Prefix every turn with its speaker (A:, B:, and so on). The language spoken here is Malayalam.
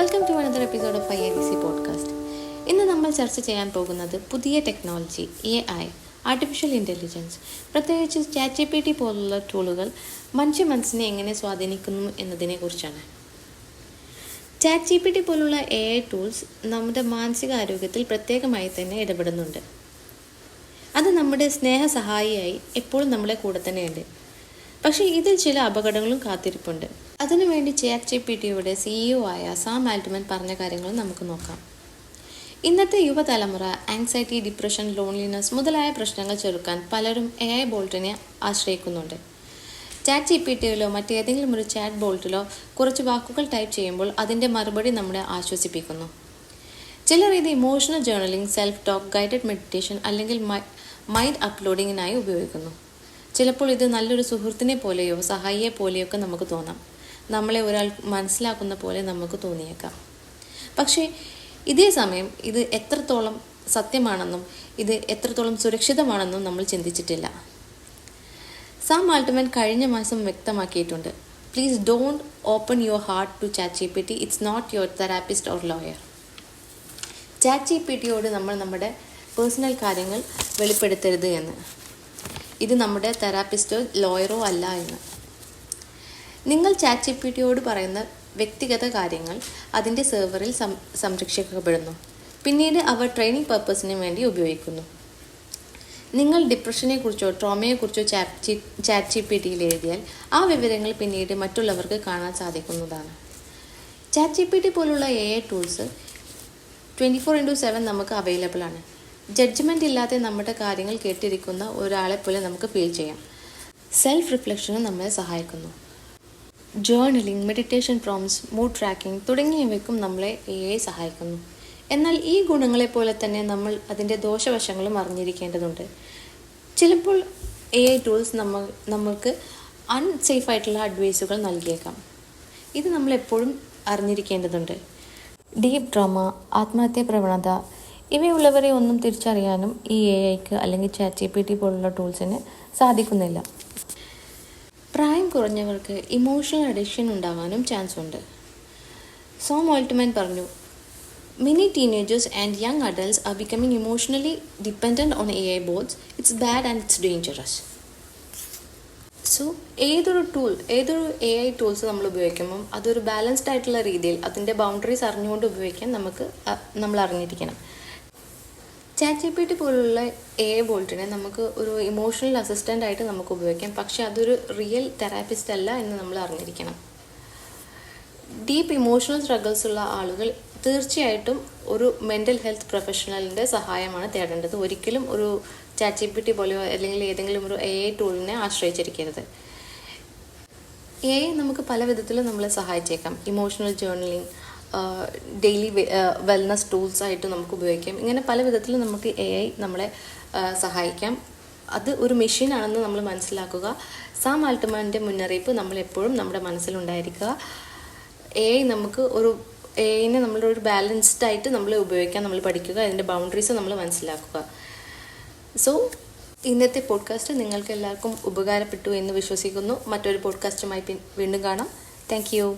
A: Welcome to another episode of IABC podcast. ഇന്ന് നമ്മൾ ചർച്ച ചെയ്യാൻ പോകുന്നത് പുതിയ ടെക്നോളജി AI, ആർട്ടിഫിഷ്യൽ ഇൻ്റലിജൻസ്, പ്രത്യേകിച്ച് ChatGPT പോലുള്ള ടൂളുകൾ മനുഷ്യ മനസ്സിനെ എങ്ങനെ സ്വാധീനിക്കുന്നു എന്നതിനെക്കുറിച്ചാണ്. ChatGPT പോലുള്ള AI ടൂൾസ് നമ്മുടെ മാനസികാരോഗ്യത്തിൽ പ്രത്യേകമായി തന്നെ ഇടപെടുന്നുണ്ട്. അത് നമ്മുടെ സ്നേഹസഹായിയായി എപ്പോഴും നമ്മളെ കൂടെ തന്നെയുണ്ട്. പക്ഷേ ഇതിൽ ചില അപകടങ്ങളും കാത്തിരിപ്പുണ്ട്. അതിനുവേണ്ടി ChatGPTയുടെ CEO ആയ സാം ആൽട്ട്മാൻ പറഞ്ഞ കാര്യങ്ങൾ നമുക്ക് നോക്കാം. ഇന്നത്തെ യുവതലമുറ ആങ്സൈറ്റി, ഡിപ്രഷൻ, ലോൺലിനെസ് മുതലായ പ്രശ്നങ്ങൾ ചെറുക്കാൻ പലരും AI ബോട്ടിനെ ആശ്രയിക്കുന്നുണ്ട്. ChatGPTയിലോ മറ്റേതെങ്കിലും ഒരു ചാറ്റ് ബോട്ടിലോ കുറച്ച് വാക്കുകൾ ടൈപ്പ് ചെയ്യുമ്പോൾ അതിൻ്റെ മറുപടി നമ്മളെ ആശ്വസിപ്പിക്കുന്നു. ചിലർ ഇത് emotional journaling, self talk, guided meditation അല്ലെങ്കിൽ മൈൻഡ് അപ്ലോഡിങ്ങിനായി ഉപയോഗിക്കുന്നു. ചിലപ്പോൾ ഇത് നല്ലൊരു സുഹൃത്തിനെ പോലെയോ സഹായിയെ പോലെയോ ഒക്കെ നമുക്ക് തോന്നാം. നമ്മളെ ഒരാൾ മനസ്സിലാക്കുന്ന പോലെ നമുക്ക് തോന്നിയേക്കാം. പക്ഷേ ഇതേ സമയം ഇത് എത്രത്തോളം സത്യമാണെന്നും ഇത് എത്രത്തോളം സുരക്ഷിതമാണെന്നും നമ്മൾ ചിന്തിച്ചിട്ടില്ല. സാം ആൽട്ട്മാൻ കഴിഞ്ഞ മാസം വ്യക്തമാക്കിയിട്ടുണ്ട്, please don't open your heart to ChatGPT, it's not your therapist or lawyer. ChatGPTയോട് നമ്മൾ നമ്മുടെ പേഴ്സണൽ കാര്യങ്ങൾ വെളിപ്പെടുത്തരുത് എന്ന്. ഇത് നമ്മുടെ തെറാപ്പിസ്റ്റോ ലോയറോ അല്ല എന്ന്. നിങ്ങൾ ChatGPTയോട് പറയുന്ന വ്യക്തിഗത കാര്യങ്ങൾ അതിൻ്റെ സെർവറിൽ സംരക്ഷിക്കപ്പെടുന്നു. പിന്നീട് അവ ട്രെയിനിങ് പർപ്പസിന് വേണ്ടി ഉപയോഗിക്കുന്നു. നിങ്ങൾ ഡിപ്രഷനെക്കുറിച്ചോ ട്രോമയെക്കുറിച്ചോ ChatGPTയിൽ എഴുതിയാൽ ആ വിവരങ്ങൾ പിന്നീട് മറ്റുള്ളവർക്ക് കാണാൻ സാധിക്കുന്നതാണ്. ChatGPT പോലുള്ള AI ടൂൾസ് 24/7 നമുക്ക് അവൈലബിൾ ആണ്. ജഡ്ജ്മെൻ്റ് ഇല്ലാതെ നമ്മുടെ കാര്യങ്ങൾ കേട്ടിരിക്കുന്ന ഒരാളെപ്പോലെ നമുക്ക് ഫീൽ ചെയ്യാം. സെൽഫ് റിഫ്ലക്ഷനും നമ്മളെ സഹായിക്കുന്നു. ജേർണലിംഗ്, മെഡിറ്റേഷൻ പ്രോംപ്റ്റ്സ്, മൂഡ് ട്രാക്കിംഗ് തുടങ്ങിയവയ്ക്കും നമ്മളെ AI സഹായിക്കുന്നു. എന്നാൽ ഈ ഗുണങ്ങളെപ്പോലെ തന്നെ നമ്മൾ അതിൻ്റെ ദോഷവശങ്ങളും അറിഞ്ഞിരിക്കേണ്ടതുണ്ട്. ചിലപ്പോൾ AI ടൂൾസ് നമ്മൾക്ക് അൺസേഫായിട്ടുള്ള അഡ്വൈസുകൾ നൽകിയേക്കാം. ഇത് നമ്മളെപ്പോഴും അറിഞ്ഞിരിക്കേണ്ടതുണ്ട്. ഡീപ്പ് ട്രോമ, ആത്മഹത്യാ പ്രവണത ഇവയുള്ളവരെ ഒന്നും തിരിച്ചറിയാനും ഈ AIക്ക് അല്ലെങ്കിൽ ChatGPT പോലുള്ള ടൂൾസിന് സാധിക്കുന്നില്ല. പ്രായം കുറഞ്ഞവർക്ക് ഇമോഷണൽ അഡിക്ഷൻ ഉണ്ടാകാനും ചാൻസ് ഉണ്ട്. സാം ആൽട്ട്മാൻ പറഞ്ഞു, many teenagers and young adults are becoming emotionally dependent on AI bots. It's bad and it's dangerous. So ഏതൊരു AI ടൂൾസ് നമ്മൾ ഉപയോഗിക്കുമ്പം അതൊരു ബാലൻസ്ഡ് ആയിട്ടുള്ള രീതിയിൽ അതിൻ്റെ ബൗണ്ടറീസ് അറിഞ്ഞുകൊണ്ട് ഉപയോഗിക്കാൻ നമ്മൾ അറിഞ്ഞിരിക്കണം. ChatGPT പോലുള്ള AI ബോട്ടിനെ നമുക്ക് ഒരു ഇമോഷണൽ അസിസ്റ്റൻ്റ് ആയിട്ട് നമുക്ക് ഉപയോഗിക്കാം. പക്ഷേ അതൊരു റിയൽ തെറാപ്പിസ്റ്റ് അല്ല എന്ന് നമ്മൾ അറിഞ്ഞിരിക്കണം. ഡീപ്പ് ഇമോഷണൽ സ്ട്രഗിൾസ് ഉള്ള ആളുകൾ തീർച്ചയായിട്ടും ഒരു മെൻ്റൽ ഹെൽത്ത് പ്രൊഫഷണലിൻ്റെ സഹായമാണ് തേടേണ്ടത്. ഒരിക്കലും ഒരു ChatGPT പോലെയോ അല്ലെങ്കിൽ ഏതെങ്കിലും ഒരു AI ടൂളിനെ ആശ്രയിച്ചിരിക്കരുത്. AI നമുക്ക് പല വിധത്തിലും നമ്മളെ സഹായിച്ചേക്കാം. Emotional journaling, daily wellness tools ആയിട്ട് നമുക്ക് ഉപയോഗിക്കാം. ഇങ്ങനെ പല വിധത്തിലും നമുക്ക് AI നമ്മളെ സഹായിക്കാം. അത് ഒരു മെഷീനാണെന്ന് നമ്മൾ മനസ്സിലാക്കുക. സാം ആൽട്ട്മാൻ്റെ മുന്നറിയിപ്പ് നമ്മളെപ്പോഴും നമ്മുടെ മനസ്സിലുണ്ടായിരിക്കുക. AIനെ നമ്മളൊരു ബാലൻസ്ഡ് ആയിട്ട് നമ്മൾ ഉപയോഗിക്കാൻ നമ്മൾ പഠിക്കുക. അതിൻ്റെ ബൗണ്ടറീസ് നമ്മൾ മനസ്സിലാക്കുക. സോ ഇന്നത്തെ പോഡ്കാസ്റ്റ് നിങ്ങൾക്ക് എല്ലാവർക്കും ഉപകാരപ്പെട്ടു എന്ന് വിശ്വസിക്കുന്നു. മറ്റൊരു പോഡ്കാസ്റ്റുമായി വീണ്ടും കാണാം. Thank you.